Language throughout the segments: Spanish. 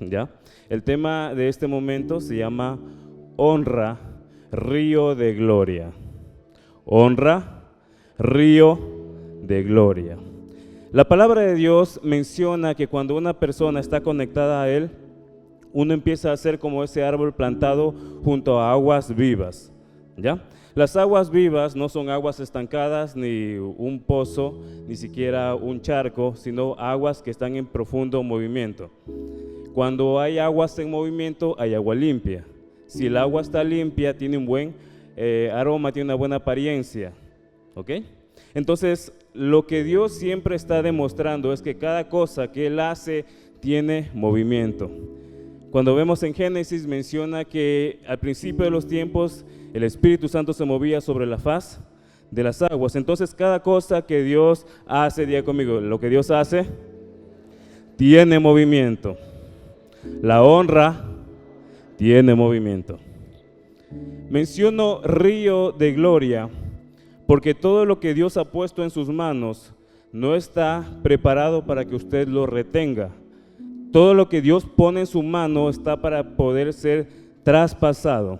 ¿Ya? El tema de este momento se llama honra, río de gloria. Honra, río de gloria. La palabra de Dios menciona que cuando una persona está conectada a Él, uno empieza a ser como ese árbol plantado junto a aguas vivas, ¿ya? Las aguas vivas no son aguas estancadas, ni un pozo, ni siquiera un charco, sino aguas que están en profundo movimiento. Cuando hay aguas en movimiento, hay agua limpia. Si el agua está limpia, tiene un buen aroma, tiene una buena apariencia, ¿ok? Entonces, lo que Dios siempre está demostrando es que cada cosa que Él hace tiene movimiento. Cuando vemos en Génesis, menciona que al principio de los tiempos el Espíritu Santo se movía sobre la faz de las aguas. Entonces, cada cosa que Dios hace, diga conmigo, lo que Dios hace tiene movimiento. La honra tiene movimiento. Menciono río de gloria porque todo lo que Dios ha puesto en sus manos no está preparado para que usted lo retenga. Todo lo que Dios pone en su mano está para poder ser traspasado.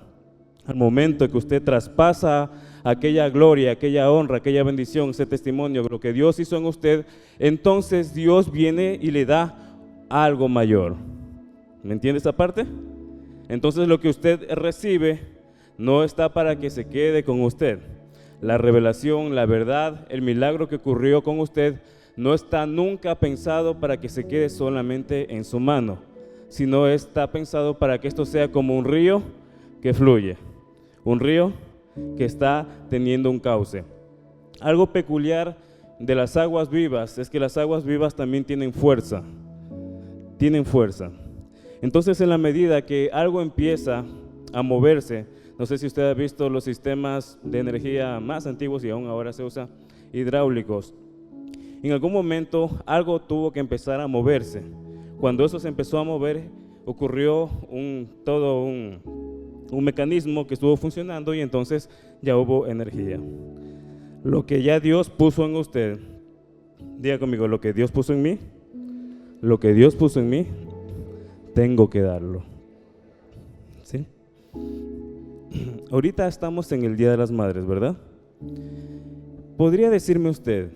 Al momento que usted traspasa aquella gloria, aquella honra, aquella bendición, ese testimonio, lo que Dios hizo en usted, entonces Dios viene y le da algo mayor. ¿Me entiende esa parte? Entonces lo que usted recibe no está para que se quede con usted. La revelación, la verdad, el milagro que ocurrió con usted no está nunca pensado para que se quede solamente en su mano, sino está pensado para que esto sea como un río que fluye, un río que está teniendo un cauce. Algo peculiar de las aguas vivas es que las aguas vivas también tienen fuerza, Entonces, en la medida que algo empieza a moverse, no sé si usted ha visto los sistemas de energía más antiguos y aún ahora se usa hidráulicos. En algún momento algo tuvo que empezar a moverse. Cuando eso se empezó a mover, ocurrió todo un mecanismo que estuvo funcionando y entonces ya hubo energía. Lo que ya Dios puso en usted, diga conmigo, lo que Dios puso en mí, lo que Dios puso en mí, tengo que darlo. ¿Sí? Ahorita estamos en el Día de las Madres, ¿verdad? ¿Podría decirme usted,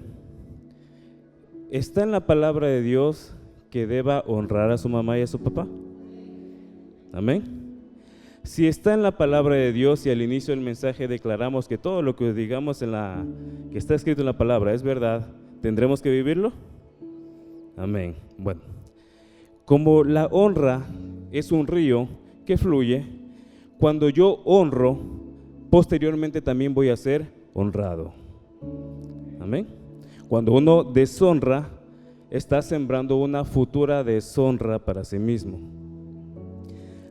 ¿está en la palabra de Dios que deba honrar a su mamá y a su papá? Amén. Si está en la palabra de Dios y al inicio del mensaje declaramos que todo lo que digamos que está escrito en la palabra es verdad, ¿tendremos que vivirlo? Amén. Bueno, como la honra es un río que fluye, cuando yo honro, posteriormente también voy a ser honrado. Amén. Cuando uno deshonra, está sembrando una futura deshonra para sí mismo.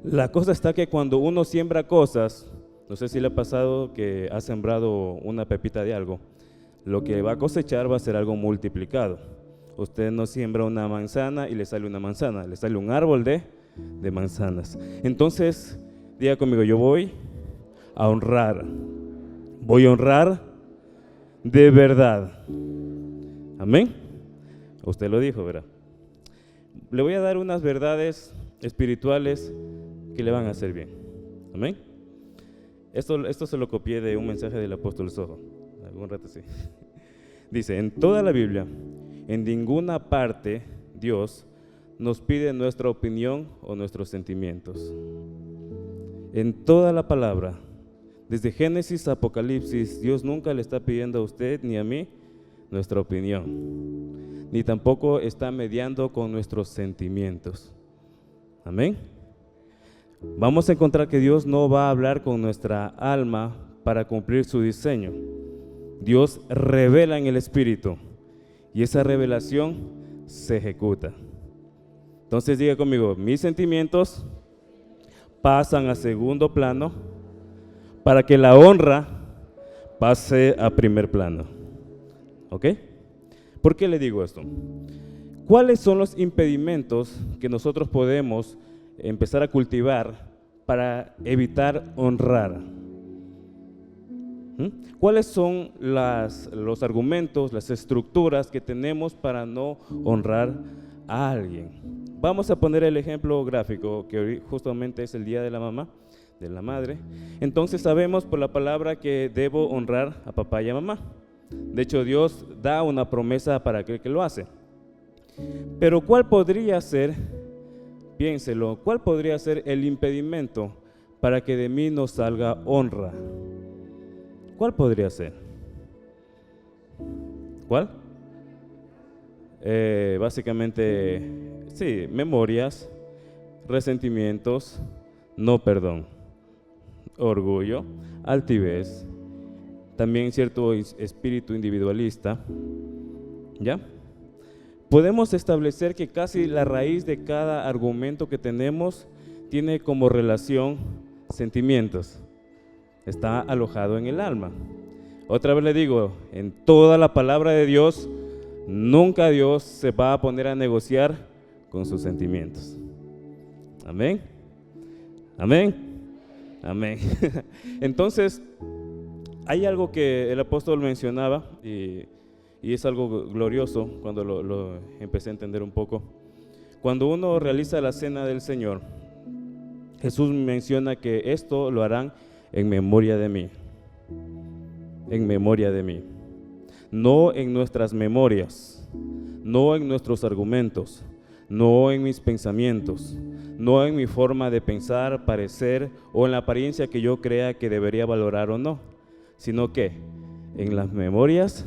La cosa está que cuando uno siembra cosas, no sé si le ha pasado que ha sembrado una pepita de algo, lo que va a cosechar va a ser algo multiplicado. Usted no siembra una manzana y le sale una manzana, le sale un árbol de manzanas. Entonces, diga conmigo, yo voy a honrar de verdad. Amén. Usted lo dijo, ¿verdad? Le voy a dar unas verdades espirituales que le van a hacer bien. Amén. Esto se lo copié de un mensaje del apóstol Soho. Algún rato sí. Dice, en toda la Biblia, en ninguna parte Dios nos pide nuestra opinión o nuestros sentimientos. En toda la palabra, desde Génesis a Apocalipsis, Dios nunca le está pidiendo a usted ni a mí nuestra opinión, ni tampoco está mediando con nuestros sentimientos. Amén. Vamos a encontrar que Dios no va a hablar con nuestra alma para cumplir su diseño. Dios revela en el Espíritu y esa revelación se ejecuta. Entonces diga conmigo, mis sentimientos pasan a segundo plano para que la honra pase a primer plano. ¿Ok? ¿Por qué le digo esto? ¿Cuáles son los impedimentos que nosotros podemos empezar a cultivar para evitar honrar? ¿Cuáles son los argumentos, las estructuras que tenemos para no honrar a alguien. Vamos a poner el ejemplo gráfico, que hoy justamente es el Día de la Mamá, de la Madre. Entonces sabemos por la palabra que debo honrar a papá y a mamá. De hecho, Dios da una promesa para aquel que lo hace. Pero ¿cuál podría ser, piénselo, cuál podría ser el impedimento para que de mí no salga honra? ¿Cuál podría ser? ¿Cuál? Básicamente, sí, memorias, resentimientos, no perdón, orgullo, altivez, también cierto espíritu individualista, ¿ya? Podemos establecer que casi la raíz de cada argumento que tenemos tiene como relación sentimientos, está alojado en el alma. Otra vez le digo, en toda la palabra de Dios, nunca Dios se va a poner a negociar con sus sentimientos. Amén. Amén. Amén. Entonces, hay algo que el apóstol mencionaba y es algo glorioso cuando lo empecé a entender un poco. Cuando uno realiza la cena del Señor, Jesús menciona que esto lo harán en memoria de mí. En memoria de mí. No en nuestras memorias, no en nuestros argumentos, no en mis pensamientos, no en mi forma de pensar, parecer o en la apariencia que yo crea que debería valorar o no, sino que en las memorias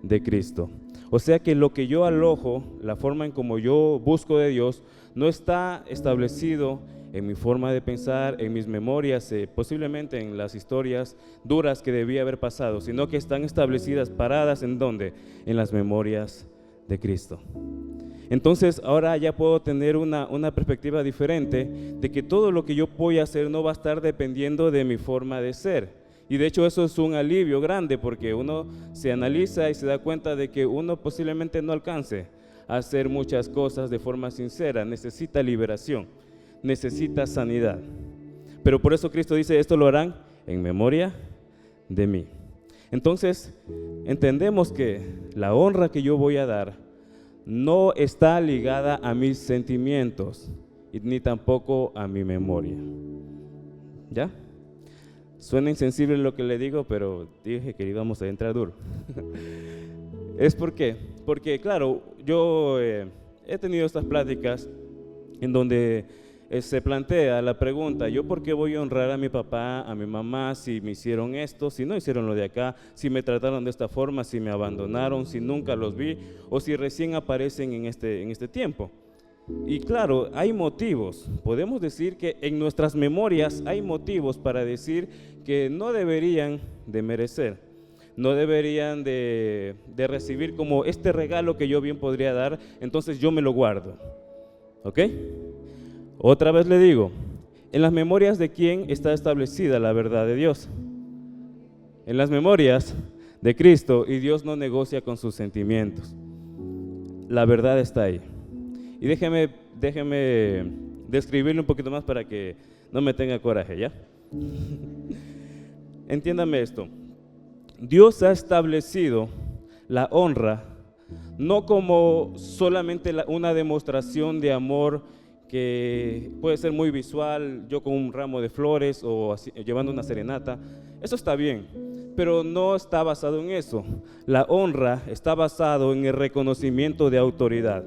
de Cristo. O sea que lo que yo alojo, la forma en como yo busco de Dios, no está establecido en mi forma de pensar, en mis memorias, posiblemente en las historias duras que debía haber pasado, sino que están establecidas, paradas ¿en dónde? En las memorias de Cristo. Entonces ahora ya puedo tener una perspectiva diferente de que todo lo que yo voy a hacer no va a estar dependiendo de mi forma de ser. Y de hecho eso es un alivio grande porque uno se analiza y se da cuenta de que uno posiblemente no alcance a hacer muchas cosas de forma sincera, necesita liberación, necesita sanidad. Pero por eso Cristo dice, esto lo harán en memoria de mí. Entonces entendemos que la honra que yo voy a dar no está ligada a mis sentimientos ni tampoco a mi memoria. ¿Ya? Suena insensible lo que le digo, pero dije que íbamos a entrar duro. ¿Es por qué? Porque claro, yo he tenido estas pláticas en donde se plantea la pregunta, ¿yo por qué voy a honrar a mi papá, a mi mamá si me hicieron esto, si no hicieron lo de acá, si me trataron de esta forma, si me abandonaron, si nunca los vi o si recién aparecen en este tiempo? Y claro, hay motivos, podemos decir que en nuestras memorias hay motivos para decir que no deberían de merecer, no deberían de recibir como este regalo que yo bien podría dar, entonces yo me lo guardo, ¿ok? Otra vez le digo, en las memorias de quién está establecida la verdad de Dios, en las memorias de Cristo, y Dios no negocia con sus sentimientos, la verdad está ahí. Y déjeme describirle un poquito más para que no me tenga coraje, ¿ya? Entiéndame esto. Dios ha establecido la honra no como solamente una demostración de amor que puede ser muy visual, yo con un ramo de flores o así, llevando una serenata. Eso está bien, pero no está basado en eso. La honra está basado en el reconocimiento de autoridad.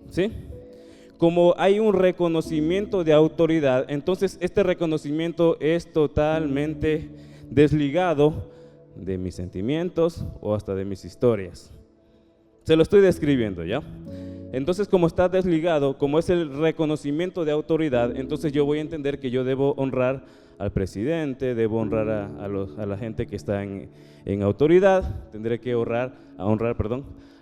¿Sí? Como hay un reconocimiento de autoridad, entonces este reconocimiento es totalmente desligado de mis sentimientos o hasta de mis historias. Se lo estoy describiendo, ¿ya? Entonces, como está desligado, como es el reconocimiento de autoridad, entonces yo voy a entender que yo debo honrar al presidente, debo honrar a la gente que está en autoridad, tendré que honrar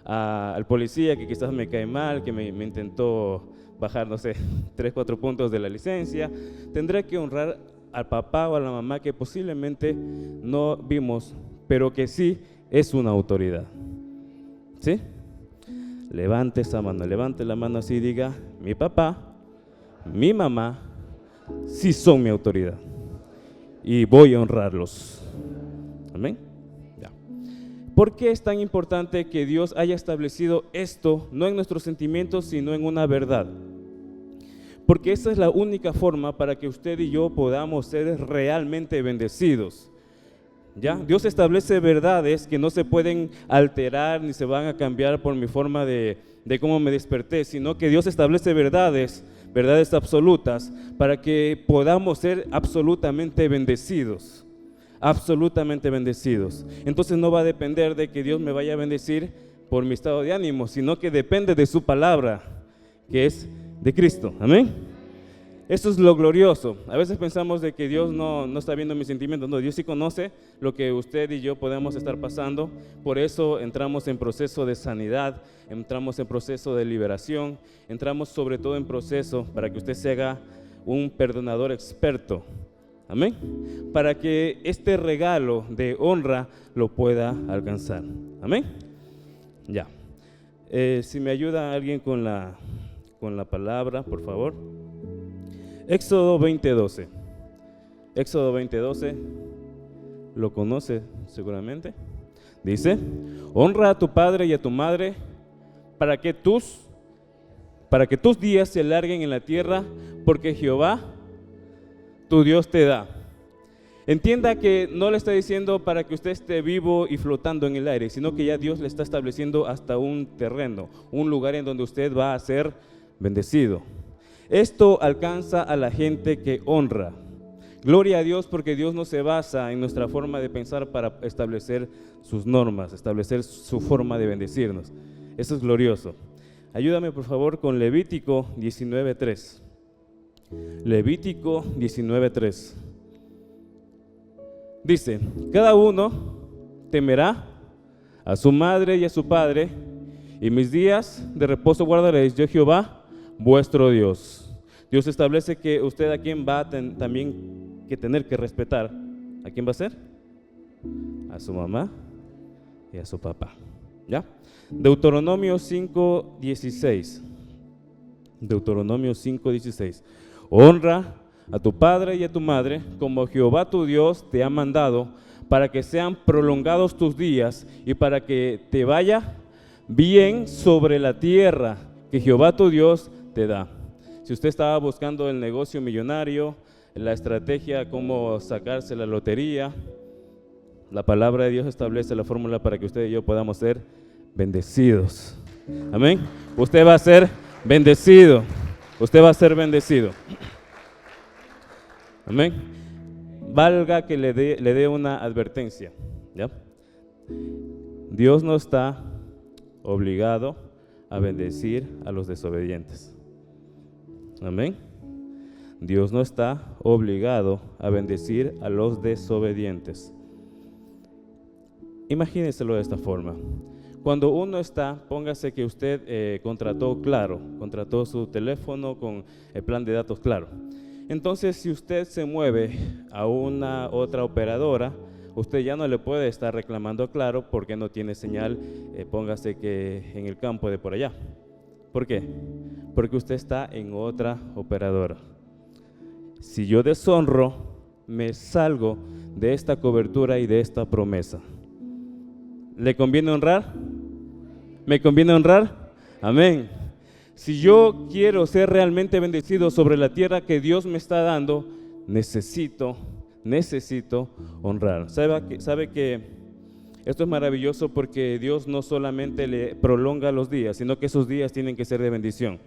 al policía que quizás me cae mal, que me intentó bajar, no sé, 3, 4 puntos de la licencia. Tendré que honrar al papá o a la mamá que posiblemente no vimos, pero que sí es una autoridad. ¿Sí? Levante esa mano, levante la mano así y diga, mi papá, mi mamá, sí son mi autoridad y voy a honrarlos. Amén. Ya. ¿Por qué es tan importante que Dios haya establecido esto, no en nuestros sentimientos, sino en una verdad? Porque esa es la única forma para que usted y yo podamos ser realmente bendecidos. ¿Ya? Dios establece verdades que no se pueden alterar ni se van a cambiar por mi forma de cómo me desperté, sino que Dios establece verdades absolutas para que podamos ser absolutamente bendecidos. Absolutamente bendecidos. Entonces no va a depender de que Dios me vaya a bendecir por mi estado de ánimo, sino que depende de su palabra, que es de Cristo. Amén. Eso es lo glorioso. A veces pensamos de que Dios no está viendo mis sentimientos. No, Dios sí conoce lo que usted y yo podemos estar pasando. Por eso entramos en proceso de sanidad, entramos en proceso de liberación, entramos sobre todo en proceso para que usted se haga un perdonador experto. Amén. Para que este regalo de honra lo pueda alcanzar. Amén. Ya. Si me ayuda alguien con la palabra, por favor. Éxodo 20:12. Éxodo 20:12, lo conoce seguramente. Dice: honra a tu padre y a tu madre para que tus días se alarguen en la tierra, porque Jehová tu Dios te da. Entienda que no le está diciendo para que usted esté vivo y flotando en el aire, sino que ya Dios le está estableciendo hasta un terreno, un lugar en donde usted va a ser bendecido. Esto alcanza a la gente que honra. Gloria a Dios, porque Dios no se basa en nuestra forma de pensar para establecer sus normas, establecer su forma de bendecirnos. Eso es glorioso. Ayúdame por favor con Levítico 19:3. Levítico 19:3. Dice: cada uno temerá a su madre y a su padre, y mis días de reposo guardaréis, yo Jehová vuestro Dios. Dios establece que usted a quién va también que tener que respetar. ¿A quién va a ser? A su mamá y a su papá. ¿Ya? Deuteronomio 5:16. Deuteronomio 5:16. Honra a tu padre y a tu madre, como Jehová tu Dios te ha mandado, para que sean prolongados tus días y para que te vaya bien sobre la tierra que Jehová tu Dios te da. Si usted estaba buscando el negocio millonario, la estrategia, cómo sacarse la lotería, la palabra de Dios establece la fórmula para que usted y yo podamos ser bendecidos. Amén. Usted va a ser bendecido. Usted va a ser bendecido. Amén. Valga que le dé una advertencia. ¿Ya? Dios no está obligado a bendecir a los desobedientes. Amén. Dios no está obligado a bendecir a los desobedientes. Imagínenselo de esta forma. Cuando uno está, póngase que usted contrató Claro, contrató su teléfono con el plan de datos Claro. Entonces, si usted se mueve a una otra operadora, usted ya no le puede estar reclamando a Claro porque no tiene señal, póngase que en el campo de por allá. ¿Por qué? Porque usted está en otra operadora. Si yo deshonro, me salgo de esta cobertura y de esta promesa. ¿Le conviene honrar? ¿Me conviene honrar? Amén. Si yo quiero ser realmente bendecido sobre la tierra que Dios me está dando, necesito honrar. ¿Sabe que esto es maravilloso? Porque Dios no solamente le prolonga los días, sino que esos días tienen que ser de bendición.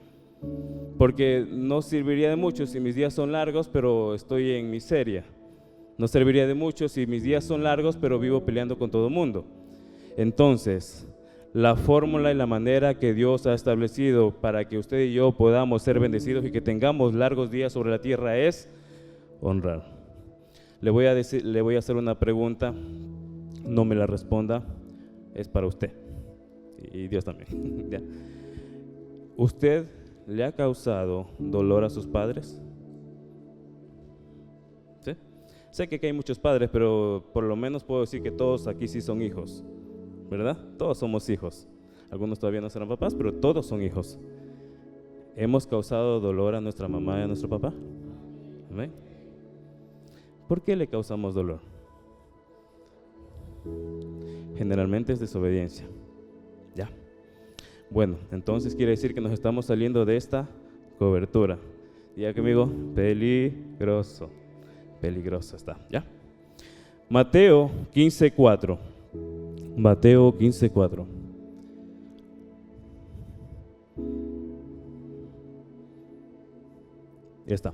Porque no serviría de mucho si mis días son largos, pero estoy en miseria. No serviría de mucho si mis días son largos, pero vivo peleando con todo el mundo. Entonces, la fórmula y la manera que Dios ha establecido para que usted y yo podamos ser bendecidos y que tengamos largos días sobre la tierra es honrar. Le voy a hacer una pregunta, no me la responda, es para usted y Dios también. ¿Ya? ¿Usted le ha causado dolor a sus padres? ¿Sí? Sé que aquí hay muchos padres, pero por lo menos puedo decir que todos aquí sí son hijos, ¿verdad? Todos somos hijos. Algunos todavía no serán papás, pero todos son hijos. ¿Hemos causado dolor a nuestra mamá y a nuestro papá? ¿Amén? ¿Por qué le causamos dolor? generalmente es desobediencia. Ya. Bueno, entonces quiere decir que nos estamos saliendo de esta cobertura. Diga conmigo, peligroso. Peligroso está, ¿ya? Mateo 15:4. Mateo 15:4. Ya está.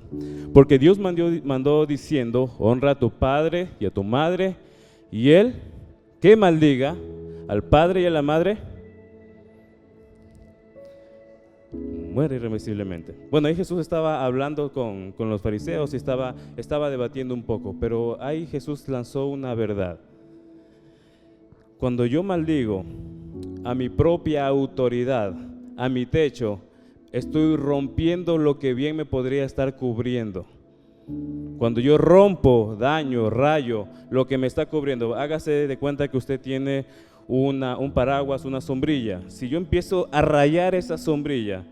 Porque Dios mandó diciendo, honra a tu padre y a tu madre, y él que maldiga al padre y a la madre muere irremisiblemente. Bueno, ahí Jesús estaba hablando con los fariseos y estaba debatiendo un poco, pero ahí Jesús lanzó una verdad. Cuando yo maldigo a mi propia autoridad, a mi techo, estoy rompiendo lo que bien me podría estar cubriendo. Cuando yo rompo, daño, rayo, lo que me está cubriendo, hágase de cuenta que usted tiene un paraguas, una sombrilla. Si yo empiezo a rayar esa sombrilla,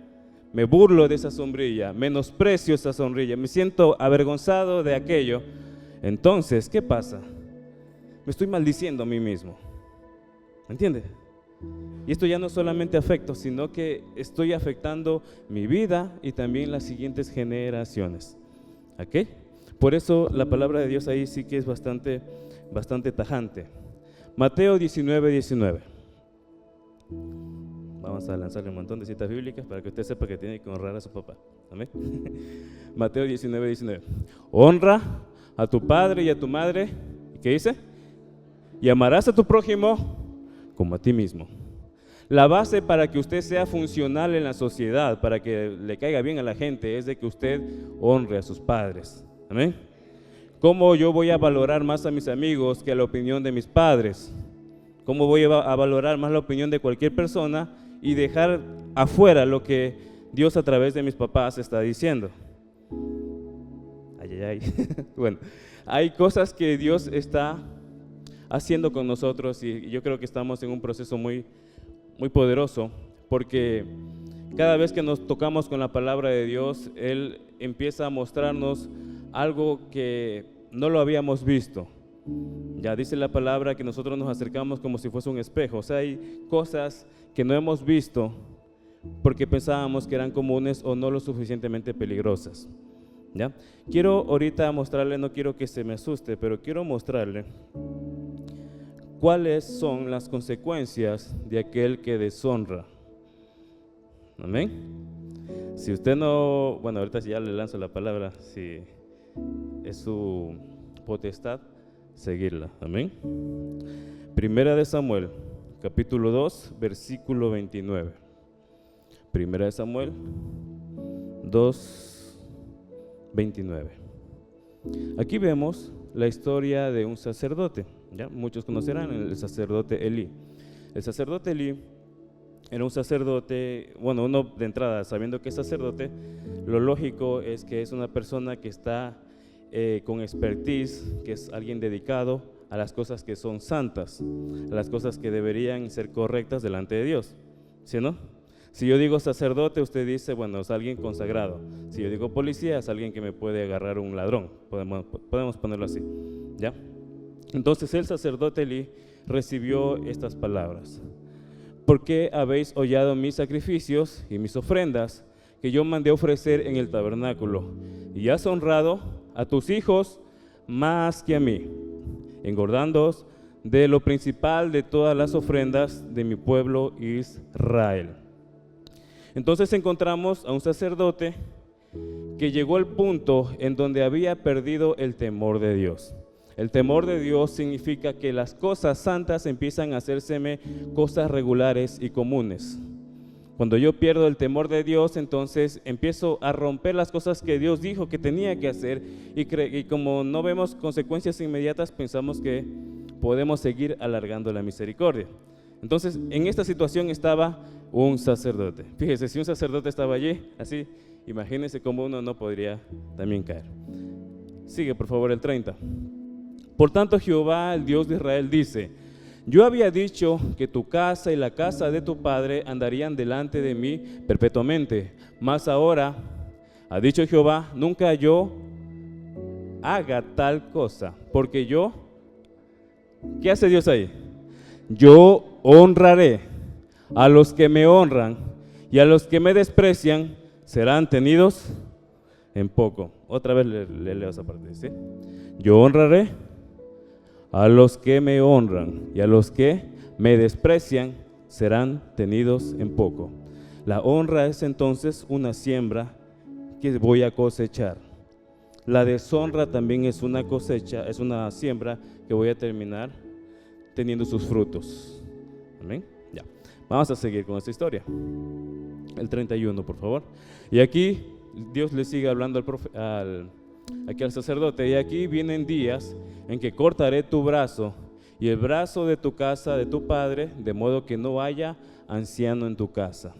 me burlo de esa sombrilla, menosprecio esa sombrilla, me siento avergonzado de aquello, entonces, ¿qué pasa? Me estoy maldiciendo a mí mismo. ¿Me entiende? Y esto ya no solamente afecta, sino que estoy afectando mi vida y también las siguientes generaciones. ¿Ok? Por eso la palabra de Dios ahí sí que es bastante tajante. Mateo 19:19. Vamos a lanzarle un montón de citas bíblicas para que usted sepa que tiene que honrar a su papá. Amén. Mateo 19:19. Honra a tu padre y a tu madre. ¿Qué dice? Y amarás a tu prójimo como a ti mismo. La base para que usted sea funcional en la sociedad, para que le caiga bien a la gente, es de que usted honre a sus padres. Amén. ¿Cómo yo voy a valorar más a mis amigos que a la opinión de mis padres? ¿Cómo voy a valorar más la opinión de cualquier persona y dejar afuera lo que Dios a través de mis papás está diciendo? Ay, ay, ay. Bueno, hay cosas que Dios está haciendo con nosotros y yo creo que estamos en un proceso muy poderoso, porque cada vez que nos tocamos con la palabra de Dios, Él empieza a mostrarnos algo que no lo habíamos visto. Ya dice la palabra que nosotros nos acercamos como si fuese un espejo. O sea, hay cosas que no hemos visto porque pensábamos que eran comunes o no lo suficientemente peligrosas. ¿Ya? Quiero ahorita mostrarle, no quiero que se me asuste, pero quiero mostrarle cuáles son las consecuencias de aquel que deshonra. Amén. Si usted no, bueno, ahorita ya le lanzo la palabra, si es su potestad seguirla. Amén. Primera de Samuel, capítulo 2, versículo 29. Primera de Samuel 2, 29. Aquí vemos la historia de un sacerdote. ¿Ya? Muchos conocerán el sacerdote Elí. El sacerdote Elí era un sacerdote, bueno, uno de entrada, sabiendo que es sacerdote, lo lógico es que es una persona que está con expertise, que es alguien dedicado a las cosas que son santas, a las cosas que deberían ser correctas delante de Dios, ¿sí o no? Si yo digo sacerdote, usted dice, bueno, es alguien consagrado. Si yo digo policía, es alguien que me puede agarrar un ladrón, podemos ponerlo así, ¿ya? Entonces el sacerdote Elí recibió estas palabras: ¿por qué habéis hollado mis sacrificios y mis ofrendas que yo mandé ofrecer en el tabernáculo? Y has honrado a tus hijos más que a mí, engordándoos de lo principal de todas las ofrendas de mi pueblo Israel. Entonces encontramos a un sacerdote que llegó al punto en donde había perdido el temor de Dios. El temor de Dios significa que las cosas santas empiezan a hacérseme cosas regulares y comunes. Cuando yo pierdo el temor de Dios, entonces empiezo a romper las cosas que Dios dijo que tenía que hacer y como no vemos consecuencias inmediatas, pensamos que podemos seguir alargando la misericordia. Entonces, en esta situación estaba un sacerdote. Fíjese, si un sacerdote estaba allí, así, imagínense cómo uno no podría también caer. Sigue, por favor, el 30. Por tanto, Jehová, el Dios de Israel, dice: yo había dicho que tu casa y la casa de tu padre andarían delante de mí perpetuamente, mas ahora, ha dicho Jehová, nunca yo haga tal cosa, porque yo, ¿qué hace Dios ahí? Yo honraré a los que me honran, y a los que me desprecian serán tenidos en poco. Otra vez le leo esa parte, ¿sí? Yo honraré a los que me honran, y a los que me desprecian serán tenidos en poco. La honra es entonces una siembra que voy a cosechar. La deshonra también es una cosecha, es una siembra que voy a terminar teniendo sus frutos. Amén. Ya. Vamos a seguir con esta historia. El 31, por favor. Y aquí Dios le sigue hablando aquí al sacerdote. Y aquí vienen días en que cortaré tu brazo y el brazo de tu casa, de tu padre, de modo que no haya anciano en tu casa.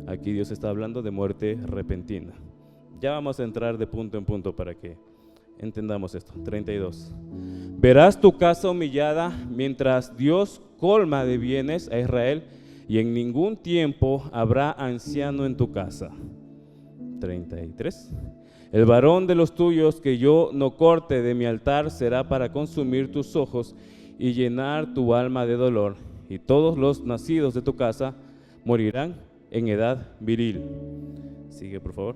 Aquí Dios está hablando de muerte repentina. Ya vamos a entrar de punto en punto para que entendamos esto. 32. Verás tu casa humillada mientras Dios colma de bienes a Israel, y en ningún tiempo habrá anciano en tu casa. 33. El varón de los tuyos que yo no corte de mi altar será para consumir tus ojos y llenar tu alma de dolor, y todos los nacidos de tu casa morirán en edad viril. Sigue, por favor.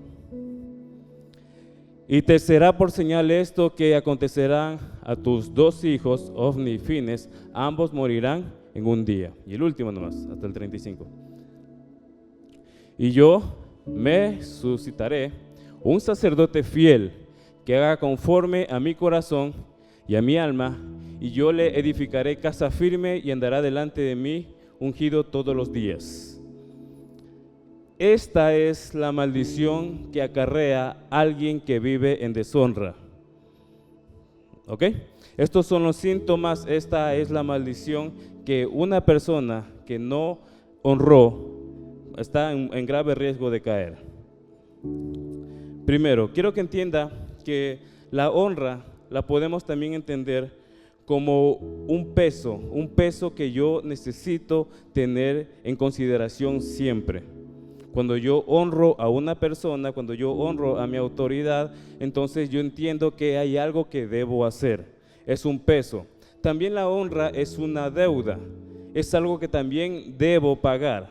Y te será por señal esto, que acontecerá a tus 2 hijos, Ofni y Fines, ambos morirán en un día. Y el último nomás, hasta el 35. Y yo me suscitaré un sacerdote fiel, que haga conforme a mi corazón y a mi alma, y yo le edificaré casa firme, y andará delante de mí ungido todos los días. Esta es la maldición que acarrea alguien que vive en deshonra. ¿Ok? Estos son los síntomas. Esta es la maldición que una persona que no honró está en grave riesgo de caer. Primero, quiero que entienda que la honra la podemos también entender como un peso que yo necesito tener en consideración siempre. Cuando yo honro a una persona, cuando yo honro a mi autoridad, entonces yo entiendo que hay algo que debo hacer. Es un peso. También la honra es una deuda. Es algo que también debo pagar.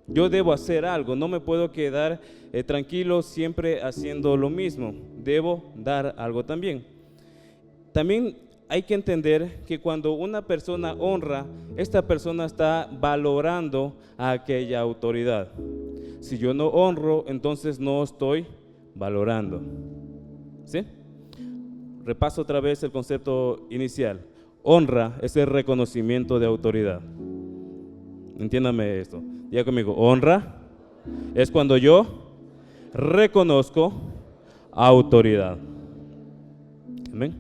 Yo debo hacer algo. No me puedo quedar tranquilo siempre haciendo lo mismo. Debo dar algo también. También hay que entender que cuando una persona honra, esta persona está valorando a aquella autoridad. Si yo no honro, entonces no estoy valorando. ¿Sí? Repaso otra vez el concepto inicial. Honra es el reconocimiento de autoridad. Entiéndame esto. Diga conmigo, honra es cuando yo reconozco autoridad. Amén.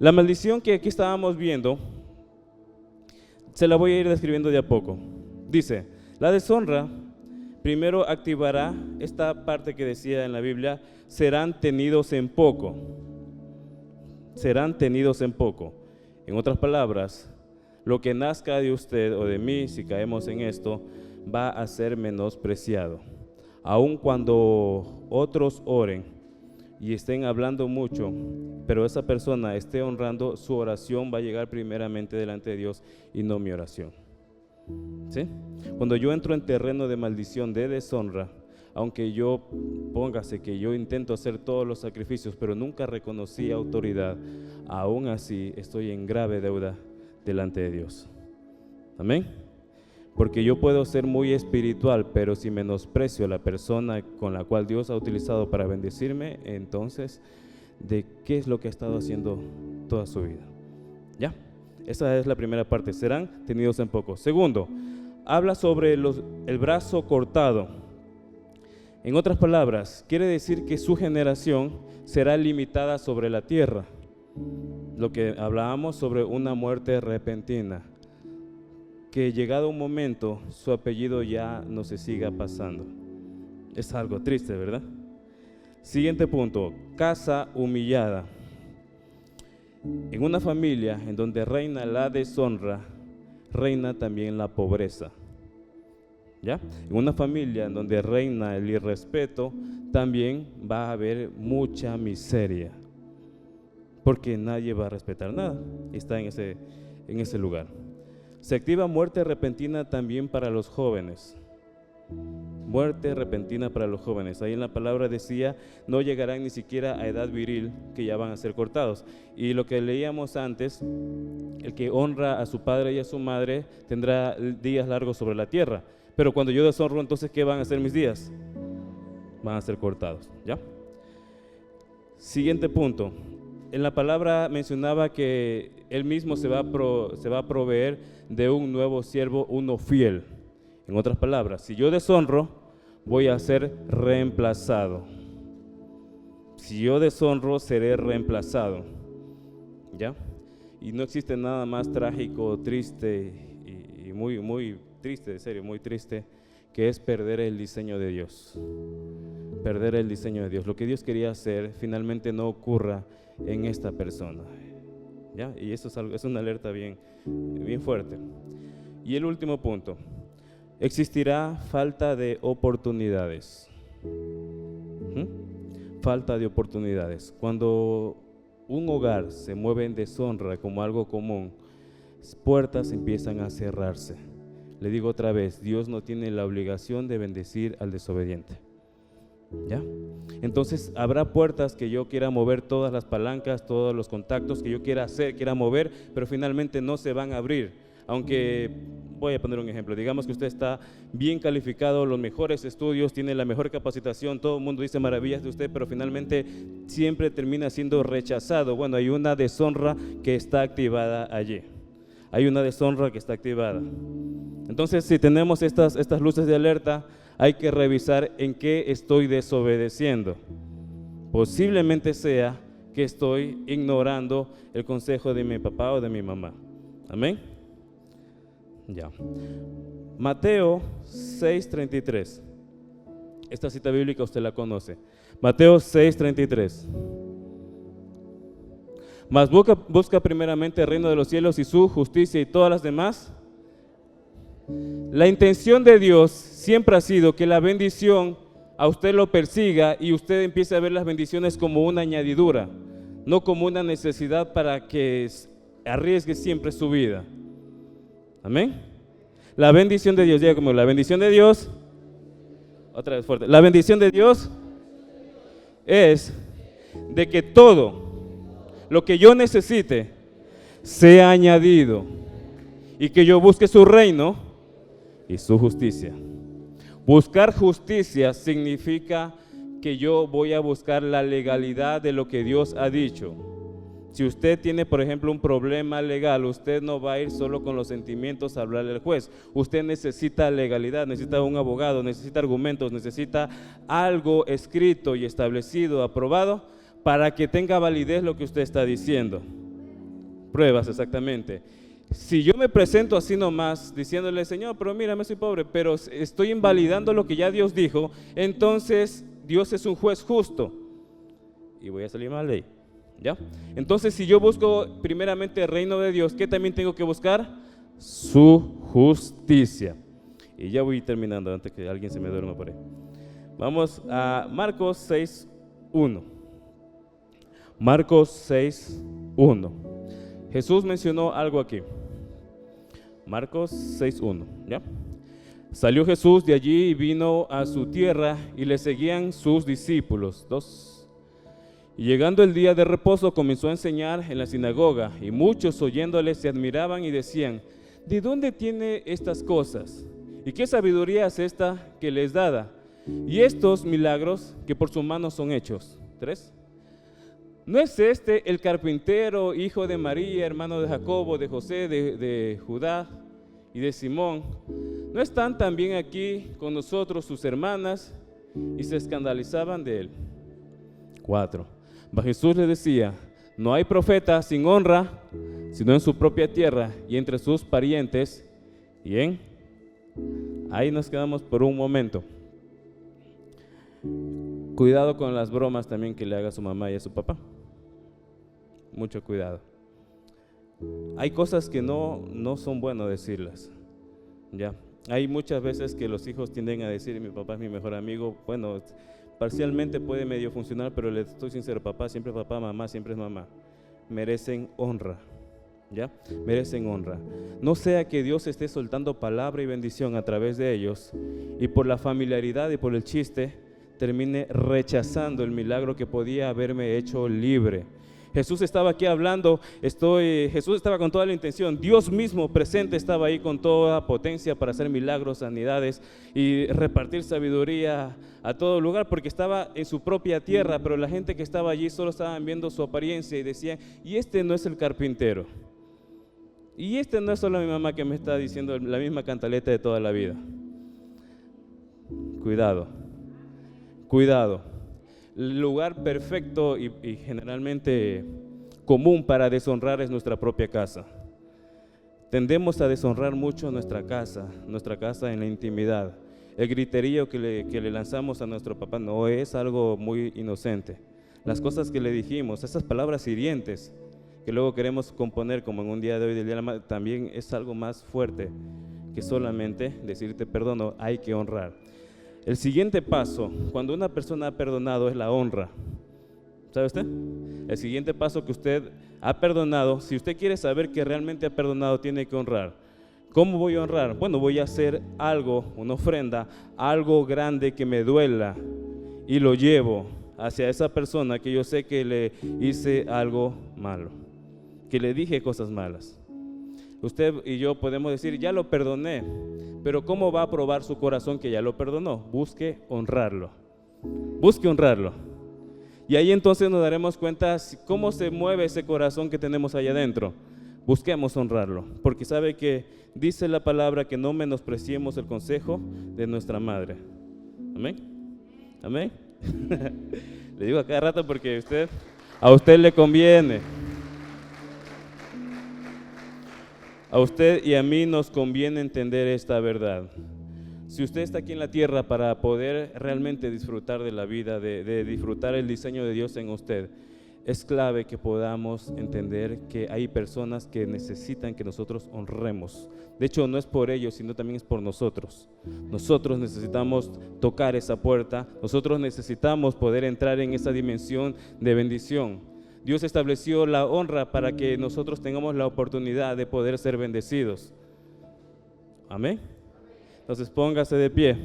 La maldición que aquí estábamos viendo, se la voy a ir describiendo de a poco. Dice, la deshonra primero activará esta parte que decía en la Biblia, serán tenidos en poco. Serán tenidos en poco. En otras palabras, lo que nazca de usted o de mí, si caemos en esto, va a ser menospreciado. Aun cuando otros oren y estén hablando mucho, pero esa persona esté honrando, su oración va a llegar primeramente delante de Dios y no mi oración. ¿Sí? Cuando yo entro en terreno de maldición, de deshonra, aunque yo póngase que yo intento hacer todos los sacrificios, pero nunca reconocí autoridad, aún así estoy en grave deuda delante de Dios. Amén. Porque yo puedo ser muy espiritual, pero si menosprecio a la persona con la cual Dios ha utilizado para bendecirme, entonces, ¿de qué es lo que ha estado haciendo toda su vida? ¿Ya? Esa es la primera parte, serán tenidos en poco. Segundo, habla sobre el brazo cortado. En otras palabras, quiere decir que su generación será limitada sobre la tierra. Lo que hablábamos sobre una muerte repentina. Que llegado un momento su apellido ya no se siga pasando. Es algo triste, ¿verdad? Siguiente punto, casa humillada. En una familia en donde reina la deshonra, reina también la pobreza. ¿Ya? En una familia en donde reina el irrespeto, también va a haber mucha miseria. Porque nadie va a respetar nada. Está en ese lugar. Se activa muerte repentina también para los jóvenes. Muerte repentina para los jóvenes. Ahí en la palabra decía, no llegarán ni siquiera a edad viril, que ya van a ser cortados. Y lo que leíamos antes, el que honra a su padre y a su madre tendrá días largos sobre la tierra. Pero cuando yo deshonro, entonces, ¿qué van a ser mis días? Van a ser cortados, ¿ya? Siguiente punto. En la palabra mencionaba que él mismo se va a proveer de un nuevo siervo, uno fiel. En otras palabras, si yo deshonro, voy a ser reemplazado. Si yo deshonro, seré reemplazado, ¿ya? Y no existe nada más trágico, triste y muy triste, de serio, muy triste, que es perder el diseño de Dios. Perder el diseño de Dios. Lo que Dios quería hacer finalmente no ocurra en esta persona, ¿ya? Y eso es una alerta bien fuerte. Y el último punto, existirá falta de oportunidades. Falta de oportunidades. Cuando un hogar se mueve en deshonra como algo común, puertas empiezan a cerrarse. Le digo otra vez, Dios no tiene la obligación de bendecir al desobediente, ¿ya? Entonces habrá puertas que yo quiera mover, todas las palancas, todos los contactos que yo quiera hacer, quiera mover, pero finalmente no se van a abrir. Aunque, voy a poner un ejemplo, digamos que usted está bien calificado, los mejores estudios, tiene la mejor capacitación, todo el mundo dice maravillas de usted, pero finalmente siempre termina siendo rechazado. Bueno, hay una deshonra que está activada allí. Hay una deshonra que está activada. Entonces, si tenemos estas luces de alerta, hay que revisar en qué estoy desobedeciendo. Posiblemente sea que estoy ignorando el consejo de mi papá o de mi mamá. Amén. Ya. Mateo 6:33. Esta cita bíblica usted la conoce. Mateo 6:33. Mas busca primeramente el reino de los cielos y su justicia y todas las demás. La intención de Dios siempre ha sido que la bendición a usted lo persiga y usted empiece a ver las bendiciones como una añadidura, no como una necesidad para que arriesgue siempre su vida. Amén. La bendición de Dios, diga conmigo, la bendición de Dios, otra vez fuerte, la bendición de Dios es de que todo lo que yo necesite sea añadido y que yo busque su reino y su justicia. Buscar justicia significa que yo voy a buscar la legalidad de lo que Dios ha dicho. Si usted tiene, por ejemplo, un problema legal, usted no va a ir solo con los sentimientos a hablarle al juez. Usted necesita legalidad, necesita un abogado, necesita argumentos, necesita algo escrito y establecido, aprobado, para que tenga validez lo que usted está diciendo. Pruebas, exactamente. Si yo me presento así nomás, diciéndole, Señor, pero mira, me soy pobre, pero estoy invalidando lo que ya Dios dijo, entonces Dios es un juez justo y voy a salir mal de ahí, ¿ya? Entonces, si yo busco primeramente el reino de Dios, ¿qué también tengo que buscar? Su justicia. Y ya voy terminando antes que alguien se me duerma por ahí. Vamos a Marcos 6:1. Marcos 6:1. Jesús mencionó algo aquí. Marcos 6:1, ¿ya? Salió Jesús de allí y vino a su tierra y le seguían sus discípulos. 2. Y llegando el día de reposo comenzó a enseñar en la sinagoga y muchos oyéndole se admiraban y decían, ¿de dónde tiene estas cosas? ¿Y qué sabiduría es esta que les dada? Y estos milagros que por su mano son hechos. 3. ¿No es este el carpintero, hijo de María, hermano de Jacobo, de José, de Judá y de Simón? ¿No están también aquí con nosotros sus hermanas? Y se escandalizaban de él. 4. Mas Jesús les decía, no hay profeta sin honra, sino en su propia tierra y entre sus parientes. Bien, ahí nos quedamos por un momento. Cuidado con las bromas también que le haga a su mamá y a su papá. Mucho cuidado. Hay cosas que no son buenas decirlas, ¿ya? Hay muchas veces que los hijos tienden a decir, mi papá es mi mejor amigo. Bueno, parcialmente puede medio funcionar, pero le estoy sincero, papá siempre es papá, mamá siempre es mamá. Merecen honra. ¿ya? Merecen honra. No sea que Dios esté soltando palabra y bendición a través de ellos y por la familiaridad y por el chiste termine rechazando el milagro que podía haberme hecho libre. Jesús estaba aquí hablando, Jesús estaba con toda la intención, Dios mismo presente estaba ahí con toda potencia para hacer milagros, sanidades y repartir sabiduría a todo lugar, porque estaba en su propia tierra, pero la gente que estaba allí solo estaban viendo su apariencia y decían, y este no es el carpintero, y este no es solo mi mamá que me está diciendo la misma cantaleta de toda la vida. Cuidado, cuidado. El lugar perfecto y generalmente común para deshonrar es nuestra propia casa. Tendemos a deshonrar mucho nuestra casa en la intimidad. El griterío que le lanzamos a nuestro papá no es algo muy inocente. Las cosas que le dijimos, esas palabras hirientes que luego queremos componer como en un día de hoy del Día de la Madre, también es algo más fuerte que solamente decirte perdono, hay que honrar. El siguiente paso, cuando una persona ha perdonado, es la honra. ¿Sabe usted? El siguiente paso que usted ha perdonado, si usted quiere saber que realmente ha perdonado, tiene que honrar. ¿Cómo voy a honrar? Bueno, voy a hacer algo, una ofrenda, algo grande que me duela y lo llevo hacia esa persona que yo sé que le hice algo malo, que le dije cosas malas. Usted y yo podemos decir, ya lo perdoné, pero ¿cómo va a probar su corazón que ya lo perdonó? Busque honrarlo. Busque honrarlo. Y ahí entonces nos daremos cuenta cómo se mueve ese corazón que tenemos allá adentro. Busquemos honrarlo, porque sabe que dice la palabra que no menospreciemos el consejo de nuestra madre. ¿Amén? ¿Amén? Le digo a cada rato porque a usted le conviene. A usted y a mí nos conviene entender esta verdad. Si usted está aquí en la tierra para poder realmente disfrutar de la vida, de disfrutar el diseño de Dios en usted, es clave que podamos entender que hay personas que necesitan que nosotros honremos. De hecho, no es por ellos, sino también es por nosotros. Nosotros necesitamos tocar esa puerta, nosotros necesitamos poder entrar en esa dimensión de bendición. Dios estableció la honra para que nosotros tengamos la oportunidad de poder ser bendecidos. Amén. Entonces póngase de pie.